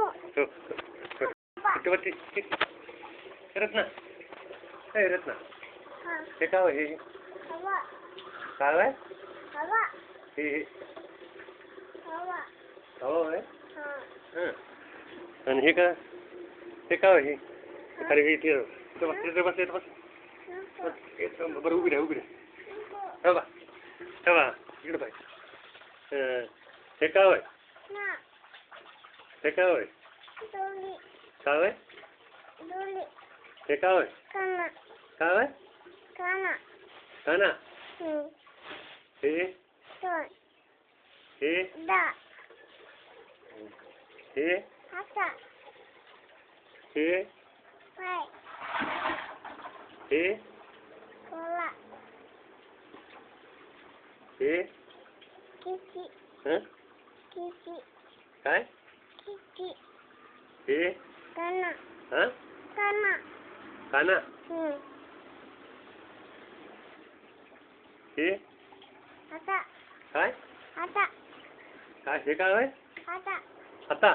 हो. वरती रत्ना हे रत्ना हे काय हे काय आहे हे हवा आहे हां आणि हे काय हे अरे हे इथे बस बरं उभी राहा ठेवा इकडे पाहिजे हे काय आहे हे काय आहे काय आहे हे काय आहे काय आहे काना हे हे हे हे हे हे काय हे हां काना हे काय काय हे काय आहे आता